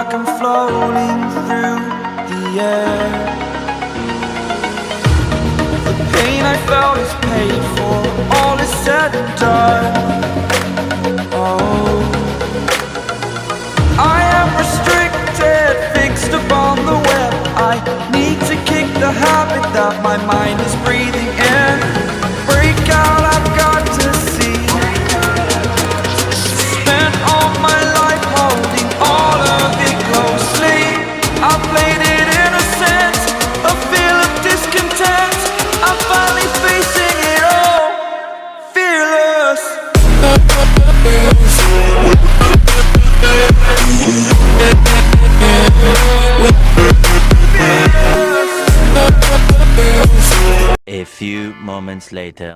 like I'm floating through the air. The pain I felt is paid for, all is said and done. Oh, I am restricted, fixed upon the web. I need to kick the habit that my mind is breathing in. Break out, I've got to see. Spent all my life holding all of it closely. I played it innocent, a feel of discontent. I'm finally facing it all, fearless. A few moments later.